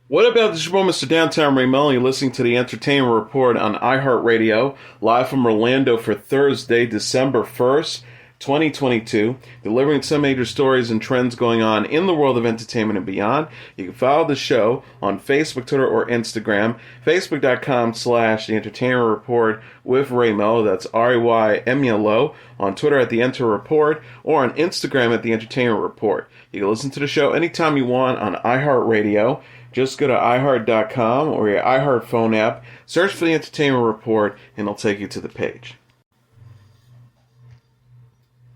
What about this your Mr. Downtown Ray Melo? You're listening to the Entertainment Report on iHeartRadio, live from Orlando for Thursday, December 1st, 2022, delivering some major stories and trends going on in the world of entertainment and beyond. You can follow the show on Facebook, Twitter, or Instagram. Facebook.com/The Entertainment Report with Ray Melo. That's RAYMELO. On Twitter at The Enter Report, or on Instagram at The Entertainment Report. You can listen to the show anytime you want on iHeartRadio. Just go to iHeart.com or your iHeart phone app, search for the Entertainment Report, and it'll take you to the page.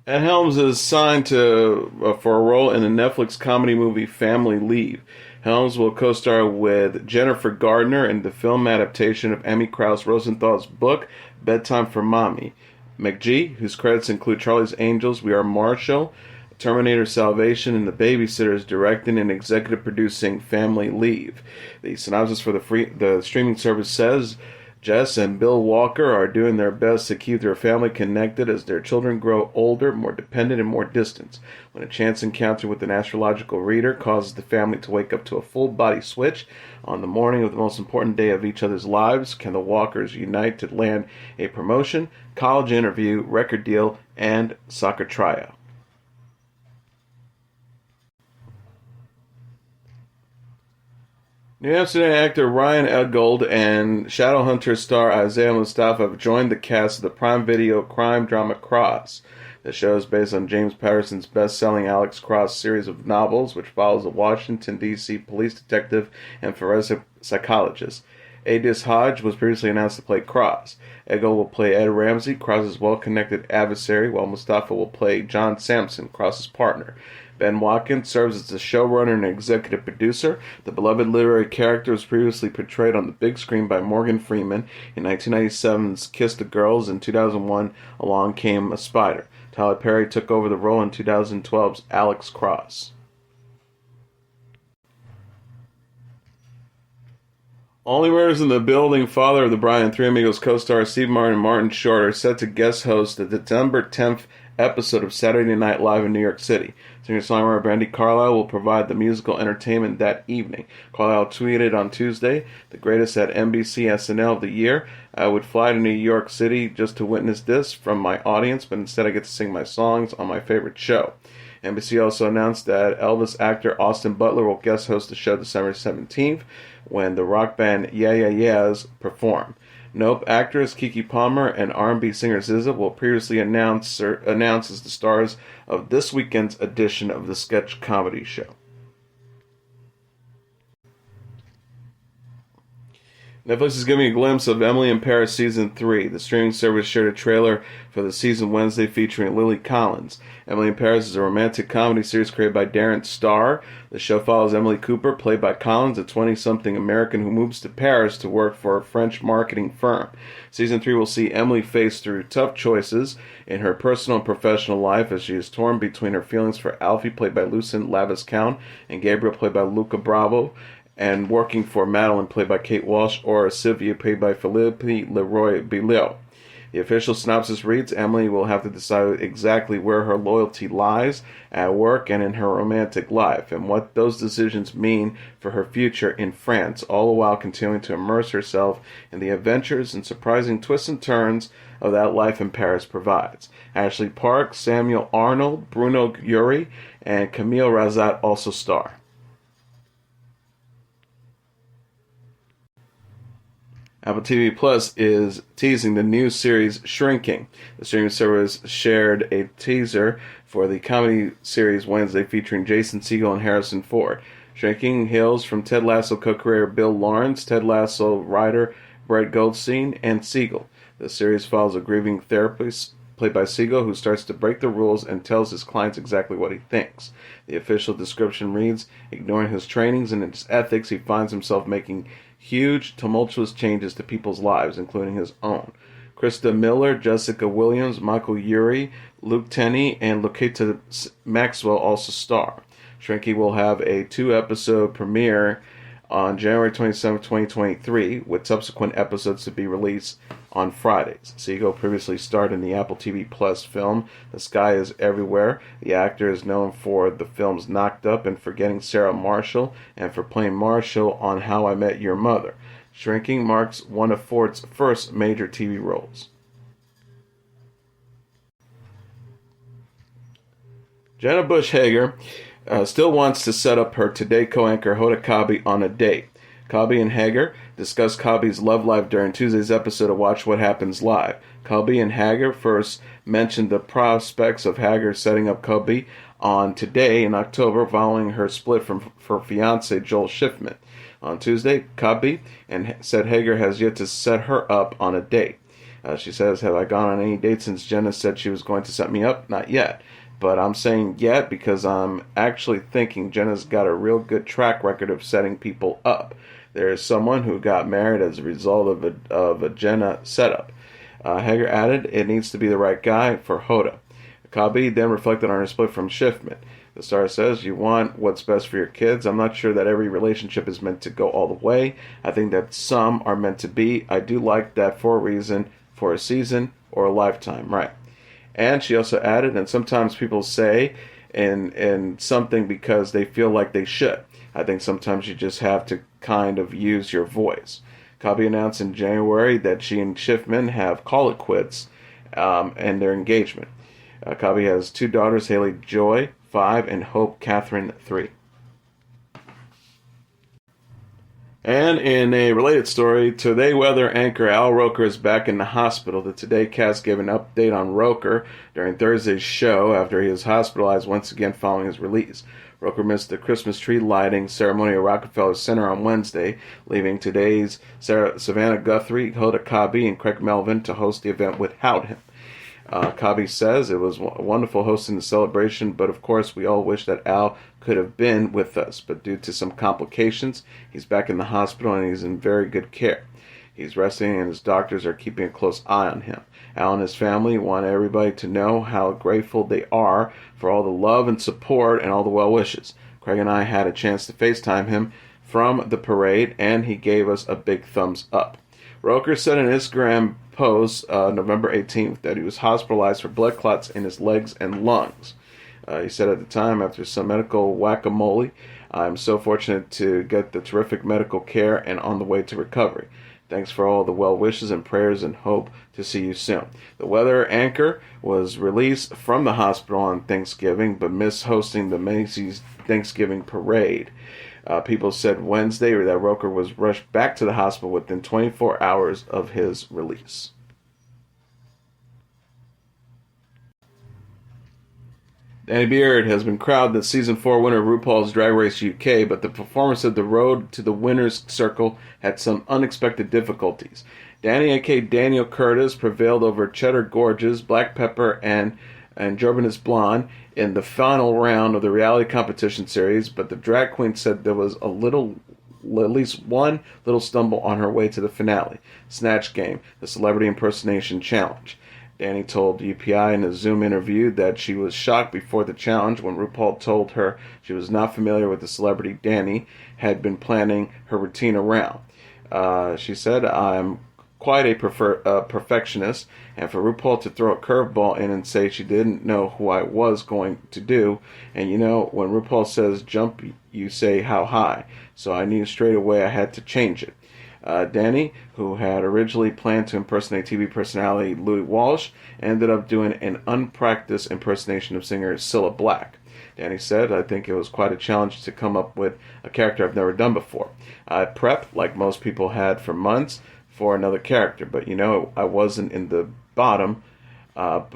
Ed Helms is signed for a role in the Netflix comedy movie Family Leave. Helms will co-star with Jennifer Garner in the film adaptation of Emmy Krauss Rosenthal's book Bedtime for Mommy. McGee, whose credits include Charlie's Angels, We Are Marshall, Terminator Salvation, and The Babysitters, directing and executive producing Family Leave. The synopsis for the streaming service says Jess and Bill Walker are doing their best to keep their family connected as their children grow older, more dependent, and more distant. When a chance encounter with an astrological reader causes the family to wake up to a full-body switch on the morning of the most important day of each other's lives, can the Walkers unite to land a promotion, college interview, record deal, and soccer tryout? New Amsterdam actor Ryan Eggold and Shadowhunter star Isaiah Mustafa have joined the cast of the Prime Video crime drama Cross. The show is based on James Patterson's best-selling Alex Cross series of novels, which follows a Washington, D.C. police detective and forensic psychologist. Adis Hodge was previously announced to play Cross. Eggold will play Ed Ramsey, Cross's well-connected adversary, while Mustafa will play John Sampson, Cross's partner. Ben Watkins serves as the showrunner and executive producer. The beloved literary character was previously portrayed on the big screen by Morgan Freeman in 1997's Kiss the Girls. In 2001, Along Came a Spider. Tyler Perry took over the role in 2012's Alex Cross. Only Murders in the Building, father of the Bride and Three Amigos co-stars Steve Martin and Martin Short are set to guest host the December 10th episode of Saturday Night Live in New York City. Singer-songwriter Brandy Carlisle will provide the musical entertainment that evening. Carlisle tweeted on Tuesday, "The greatest at NBC SNL of the year. I would fly to New York City just to witness this from my audience, but instead I get to sing my songs on my favorite show." NBC also announced that Elvis actor Austin Butler will guest host the show December 17th when the rock band Yeah Yeah Yeahs perform. Nope actress Keke Palmer and R&B singer SZA will previously announce as the stars of this weekend's edition of the sketch comedy show. Netflix is giving a glimpse of Emily in Paris Season 3. The streaming service shared a trailer for the season Wednesday featuring Lily Collins. Emily in Paris is a romantic comedy series created by Darren Star. The show follows Emily Cooper, played by Collins, a 20-something American who moves to Paris to work for a French marketing firm. Season 3 will see Emily face through tough choices in her personal and professional life as she is torn between her feelings for Alfie, played by Lucien Laviscount, and Gabriel, played by Luca Bravo, and working for Madeline, played by Kate Walsh, or Sylvia, played by Philippe Leroy-Beaulieu. The official synopsis reads, Emily will have to decide exactly where her loyalty lies at work and in her romantic life, and what those decisions mean for her future in France, all the while continuing to immerse herself in the adventures and surprising twists and turns of that life in Paris provides. Ashley Park, Samuel Arnold, Bruno Uri, and Camille Razat also star. Apple TV Plus is teasing the new series Shrinking. The streaming service shared a teaser for the comedy series Wednesday featuring Jason Segel and Harrison Ford. Shrinking hails from Ted Lasso co-creator Bill Lawrence, Ted Lasso writer Brett Goldstein, and Segel. The series follows a grieving therapist played by Segel who starts to break the rules and tells his clients exactly what he thinks. The official description reads, ignoring his trainings and his ethics, he finds himself making huge, tumultuous changes to people's lives, including his own. Krista Miller, Jessica Williams, Michael Urie, Luke Tenney, and Lokita Maxwell also star. Shrinking will have a 2-episode premiere on January 27, 2023, with subsequent episodes to be released on Fridays. Segel previously starred in the Apple TV Plus film The Sky is Everywhere. The actor is known for the films Knocked Up and Forgetting Sarah Marshall, and for playing Marshall on How I Met Your Mother. Shrinking marks one of Ford's first major TV roles. Jenna Bush Hager still wants to set up her Today co-anchor Hoda Kotb on a date. Kotb and Hager discussed Kotb's love life during Tuesday's episode of Watch What Happens Live. Kotb and Hager first mentioned the prospects of Hager setting up Kotb on Today in October following her split from her fiancé Joel Schiffman. On Tuesday, Kotb said Hager has yet to set her up on a date. She says, "Have I gone on any dates since Jenna said she was going to set me up? Not yet. But I'm saying yet because I'm actually thinking Jenna's got a real good track record of setting people up. There is someone who got married as a result of a Jenna setup." Hager added, "It needs to be the right guy for Hoda." Kotb then reflected on her split from Schiffman. The star says, "You want what's best for your kids. I'm not sure that every relationship is meant to go all the way. I think that some are meant to be. I do like that for a reason, for a season, or a lifetime, right?" And she also added, "And sometimes people say in something because they feel like they should. I think sometimes you just have to kind of use your voice." Kotb announced in January that she and Schiffman have called it quits in their engagement. Kotb has two daughters, Haley Joy, 5, and Hope Catherine, 3. And in a related story, Today weather anchor Al Roker is back in the hospital. The Today cast gave an update on Roker during Thursday's show after he was hospitalized once again following his release. Roker missed the Christmas tree lighting ceremony at Rockefeller Center on Wednesday, leaving Today's Savannah Guthrie, Hoda Kotb, and Craig Melvin to host the event without him. Kotb says, "It was wonderful hosting the celebration, but of course we all wish that Al could have been with us. But due to some complications, he's back in the hospital and he's in very good care. He's resting and his doctors are keeping a close eye on him. Al and his family want everybody to know how grateful they are for all the love and support and all the well wishes. Craig and I had a chance to FaceTime him from the parade and he gave us a big thumbs up." Roker said in an Instagram post November 18th that he was hospitalized for blood clots in his legs and lungs. He said at the time, "After some medical whack-a-mole, I'm so fortunate to get the terrific medical care and on the way to recovery. Thanks for all the well wishes and prayers and hope to see you soon." The weather anchor was released from the hospital on Thanksgiving but missed hosting the Macy's Thanksgiving parade. People said Wednesday that Roker was rushed back to the hospital within 24 hours of his release. Danny Beard has been crowned the Season 4 winner of RuPaul's Drag Race UK, but the performance of the road to the winner's circle had some unexpected difficulties. Danny, a.k.a. Daniel Curtis, prevailed over Cheddar Gorgeous, Black Pepper, and Jorbanis Blonde in the final round of the reality competition series, but the drag queen said there was at least one little stumble on her way to the finale, Snatch Game, the Celebrity Impersonation Challenge. Danny told UPI in a Zoom interview that she was shocked before the challenge when RuPaul told her she was not familiar with the celebrity Danny had been planning her routine around. She said, "I'm quite a perfectionist, and for RuPaul to throw a curveball in and say she didn't know who I was going to do, and you know, when RuPaul says jump, you say how high, so I knew straight away I had to change it." Danny, who had originally planned to impersonate TV personality Louis Walsh, ended up doing an unpracticed impersonation of singer Cilla Black. Danny said, "I think it was quite a challenge to come up with a character I've never done before. I prepped, like most people had for months, for another character, but you know, I wasn't in the bottom,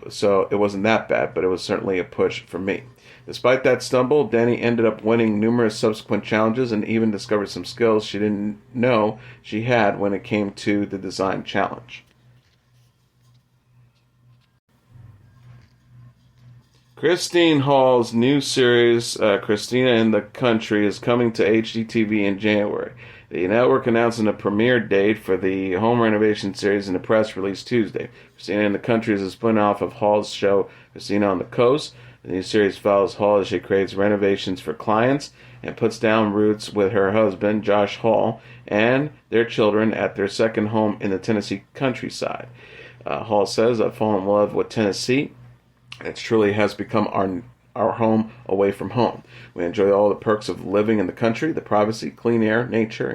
so it wasn't that bad, but it was certainly a push for me." Despite that stumble, Danny ended up winning numerous subsequent challenges and even discovered some skills she didn't know she had when it came to the design challenge. Christine Hall's new series, Christina in the Country, is coming to HGTV in January. The network announcing a premiere date for the home renovation series in a press release Tuesday. Christina in the Country is a spin-off of Hall's show Christina on the Coast. The new series follows Hall as she creates renovations for clients and puts down roots with her husband, Josh Hall, and their children at their second home in the Tennessee countryside. Hall says, "I've fallen in love with Tennessee. It truly has become our home away from home. We enjoy all the perks of living in the country, the privacy, clean air, nature,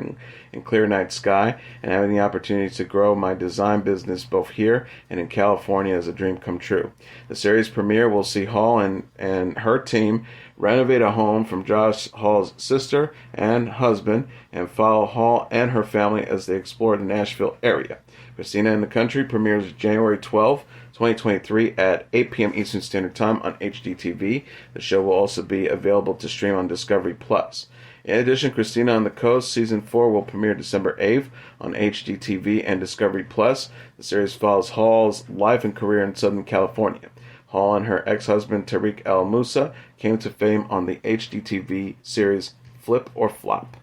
and clear night sky, and having the opportunity to grow my design business both here and in California is a dream come true." The series premiere will see Hall and her team renovate a home from Josh Hall's sister and husband and follow Hall and her family as they explore the Nashville area. Christina in the Country premieres January 12th, 2023 at 8 p.m. Eastern Standard Time on HGTV. The show will also be available to stream on Discovery+. In addition, Christina on the Coast Season 4 will premiere December 8th on HGTV and Discovery+. The series follows Hall's life and career in Southern California. Hall and her ex-husband Tariq El Moussa came to fame on the HGTV series Flip or Flop.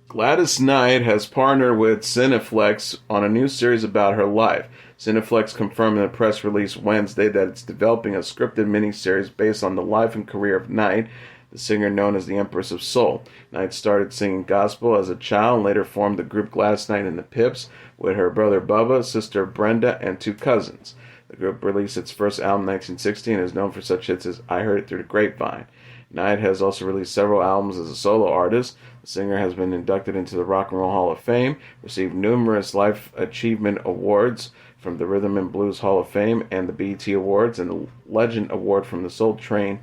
Gladys Knight has partnered with Cineflix on a new series about her life. Cineflix confirmed in a press release Wednesday that it's developing a scripted miniseries based on the life and career of Knight, the singer known as the Empress of Soul. Knight started singing gospel as a child and later formed the group Gladys Knight and the Pips with her brother Bubba, sister Brenda, and two cousins. The group released its first album in 1960 and is known for such hits as I Heard It Through the Grapevine. Knight has also released several albums as a solo artist. The singer has been inducted into the Rock and Roll Hall of Fame, received numerous Life Achievement Awards from the Rhythm and Blues Hall of Fame and the BET Awards, and the Legend Award from the Soul Train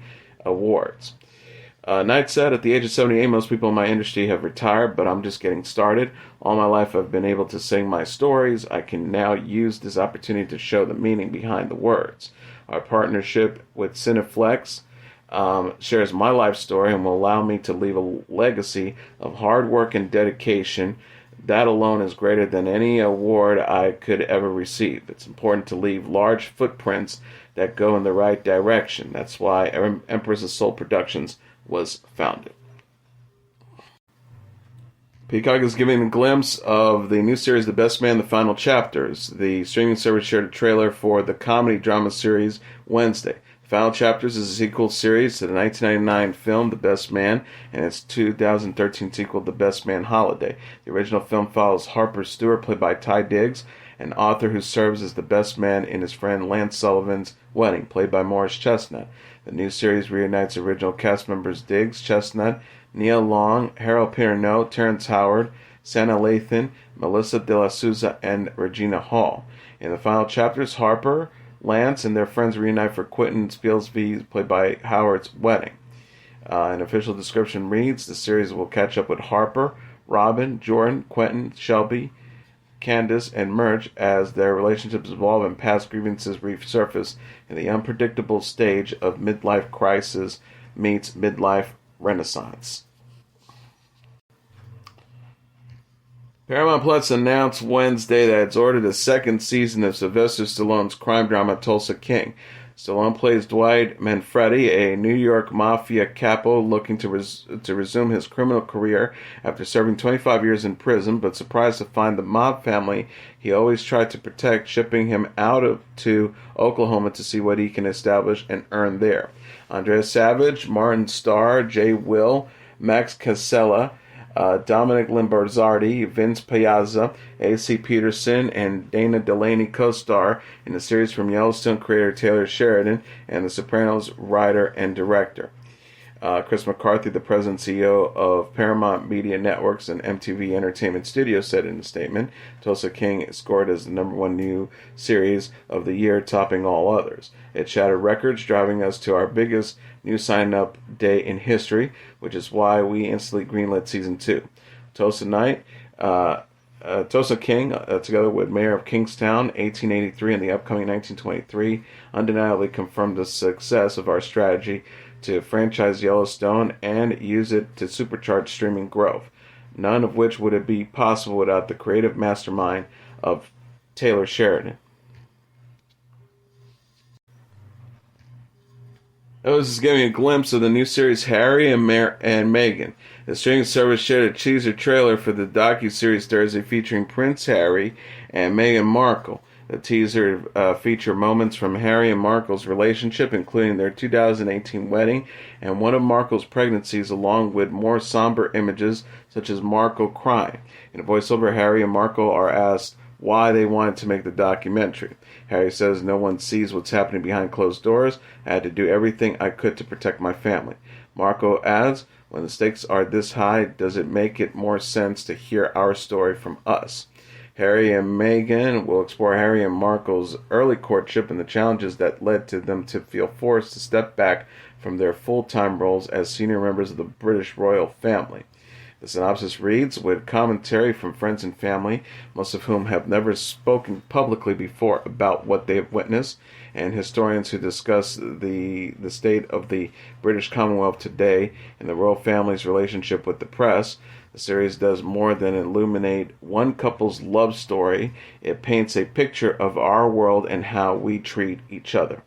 Awards. Knight said, "At the age of 78, most people in my industry have retired, but I'm just getting started. All my life I've been able to sing my stories. I can now use this opportunity to show the meaning behind the words. Our partnership with Cineflix shares my life story and will allow me to leave a legacy of hard work and dedication. That alone is greater than any award I could ever receive. It's important to leave large footprints that go in the right direction. That's why Empress of Soul Productions was founded." Peacock is giving a glimpse of the new series The Best Man, The Final Chapters. The streaming service shared a trailer for the comedy drama series Wednesday. Final Chapters is a sequel series to the 1999 film The Best Man and its 2013 sequel The Best Man Holiday. The original film follows Harper Stewart, played by Ty Diggs, an author who serves as the best man in his friend Lance Sullivan's wedding, played by Morris Chestnut. The new series reunites original cast members Diggs, Chestnut, Neil Long, Harold Perrineau, Terrence Howard, Sana Lathan, Melissa De La Souza, and Regina Hall. In the final chapters, Harper, Lance, and their friends reunite for Quentin Spilsby, played by Howard's wedding. An official description reads, "The series will catch up with Harper, Robin, Jordan, Quentin, Shelby, Candace, and Murch as their relationships evolve and past grievances resurface in the unpredictable stage of midlife crisis meets midlife renaissance." Paramount Plus announced Wednesday that it's ordered a second season of Sylvester Stallone's crime drama Tulsa King. Stallone plays Dwight Manfredi, a New York mafia capo looking to resume his criminal career after serving 25 years in prison, but surprised to find the mob family he always tried to protect shipping him to Oklahoma to see what he can establish and earn there. Andrea Savage, Martin Starr, Jay Will, Max Casella, Dominic Limbarzardi, Vince Piazza, A.C. Peterson, and Dana Delaney co-star in the series from Yellowstone creator Taylor Sheridan and The Sopranos writer and director. Chris McCarthy, the president and CEO of Paramount Media Networks and MTV Entertainment Studios, said in a statement, "Tulsa King scored as the #1 new series of the year, topping all others. It shattered records, driving us to our biggest new sign-up day in history, which is why we instantly greenlit Season 2. Tulsa King, together with Mayor of Kingstown, 1883, and the upcoming 1923, undeniably confirmed the success of our strategy to franchise Yellowstone and use it to supercharge streaming growth, none of which would be possible without the creative mastermind of Taylor Sheridan." This is giving a glimpse of the new series Harry and Meghan. The streaming service shared a teaser trailer for the docuseries Thursday featuring Prince Harry and Meghan Markle. The teaser featured moments from Harry and Markle's relationship, including their 2018 wedding and one of Markle's pregnancies, along with more somber images such as Markle crying. In a voiceover, Harry and Markle are asked why they wanted to make the documentary. Harry says, "No one sees what's happening behind closed doors. I had to do everything I could to protect my family." Markle adds, "When the stakes are this high, does it make it more sense to hear our story from us?" Harry and Meghan will explore Harry and Markle's early courtship and the challenges that led to them to feel forced to step back from their full-time roles as senior members of the British royal family. The synopsis reads, with commentary from friends and family, most of whom have never spoken publicly before about what they have witnessed, and historians who discuss the state of the British Commonwealth today and the royal family's relationship with the press. The series does more than illuminate one couple's love story. It paints a picture of our world and how we treat each other.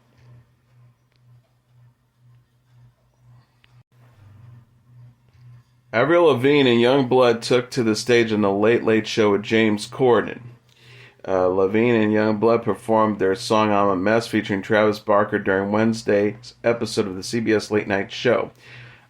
Avril Lavigne and Yungblud took to the stage on The Late Late Show with James Corden. Lavigne and Yungblud performed their song "I'm a Mess" featuring Travis Barker during Wednesday's episode of the CBS Late Night Show.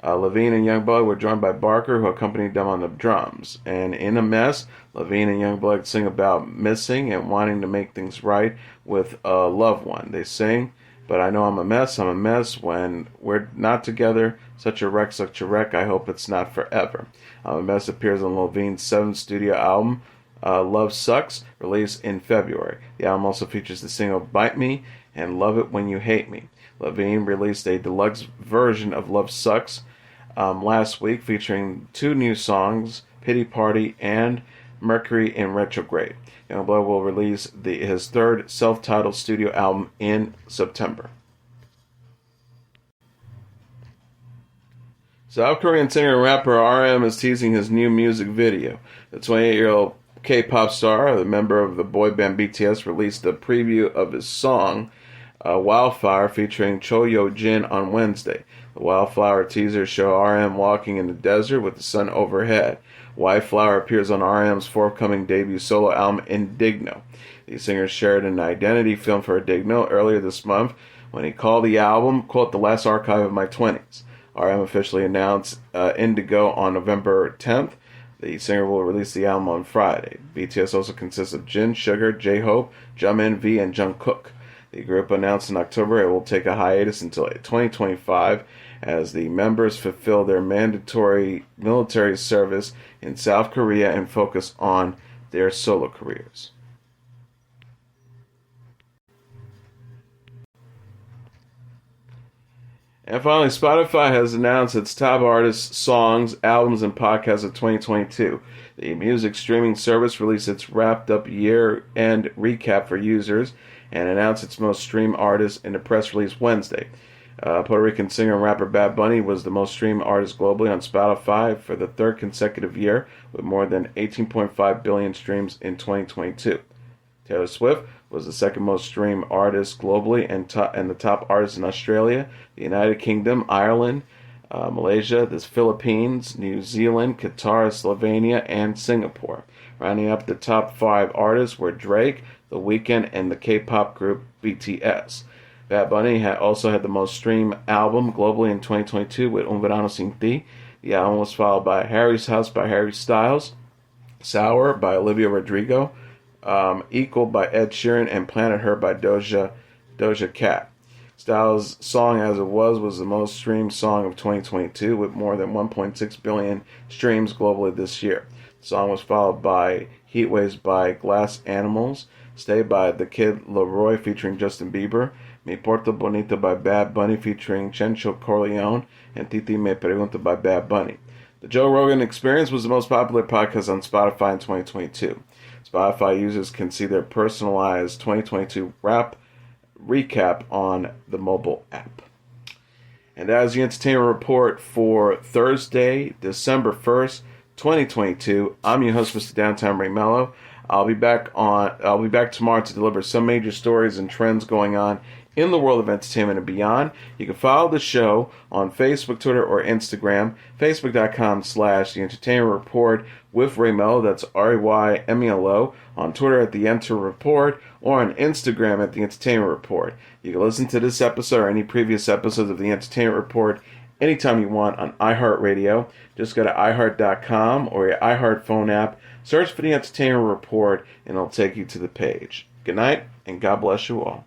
Lavigne and Yungblud were joined by Barker, who accompanied them on the drums. And in "A Mess," Lavigne and Yungblud sing about missing and wanting to make things right with a loved one. They sing, "But I know I'm a mess when we're not together. Such a wreck, I hope it's not forever." I'm a Mess appears on Lavigne's 7th studio album, Love Sucks, released in February. The album also features the single "Bite Me" and "Love It When You Hate Me." Lavigne released a deluxe version of Love Sucks last week, featuring 2 new songs, "Pity Party" and "Mercury in Retrograde." Yungblud will release his 3rd self-titled studio album in September. South Korean singer and rapper RM is teasing his new music video. The 28-year-old K-pop star, the member of the boy band BTS, released a preview of his song Wildflower featuring Cho Yo-jin on Wednesday. The Wildflower teaser show RM walking in the desert with the sun overhead. Wildflower appears on RM's forthcoming debut solo album Indigno. The singer shared an identity film for Indigno earlier this month when he called the album, quote, "the last archive of my 20s. RM officially announced Indigo on November 10th. The singer will release the album on Friday. BTS also consists of Jin, Sugar, J-Hope, Jimin, V, and Jungkook. The group announced in October it will take a hiatus until 2025 as the members fulfill their mandatory military service in South Korea and focus on their solo careers. And finally, Spotify has announced its top artists, songs, albums, and podcasts of 2022. The music streaming service released its wrapped-up year-end recap for users and announced its most streamed artists in a press release Wednesday. Puerto Rican singer and rapper Bad Bunny was the most streamed artist globally on Spotify for the 3rd consecutive year, with more than 18.5 billion streams in 2022. Taylor Swift was the 2nd most streamed artist globally and the top artist in Australia, the United Kingdom, Ireland, Malaysia, the Philippines, New Zealand, Qatar, Slovenia, and Singapore. Rounding up the top 5 artists were Drake, The Weeknd, and the K-pop group BTS. Bad Bunny also had the most streamed album globally in 2022 with Un Verano Sin Ti. The album was followed by Harry's House by Harry Styles, Sour by Olivia Rodrigo, Equal by Ed Sheeran, and Planet Her by Doja Cat. Styles' song As It Was the most streamed song of 2022 with more than 1.6 billion streams globally this year. The song was followed by Heatwaves by Glass Animals, Stay by The Kid Laroi featuring Justin Bieber, Mi Porto Bonito by Bad Bunny featuring Chencho Corleone, and Titi Me Pregunta by Bad Bunny. The Joe Rogan Experience was the most popular podcast on Spotify in 2022. Spotify users can see their personalized 2022 rap recap on the mobile app. And that is the entertainment report for Thursday, December 1st, 2022. I'm your host, Mr. Downtown Ray Melo. I'll be back tomorrow to deliver some major stories and trends going on in the world of entertainment and beyond. You can follow the show on Facebook, Twitter, or Instagram. Facebook.com/The Entertainment Report with Ray Melo. That's RAYMELO. On Twitter at The Enter Report, or on Instagram at The Entertainment Report. You can listen to this episode or any previous episodes of The Entertainment Report anytime you want on iHeartRadio. Just go to iHeart.com or your iHeart phone app. Search for The Entertainment Report, and it'll take you to the page. Good night, and God bless you all.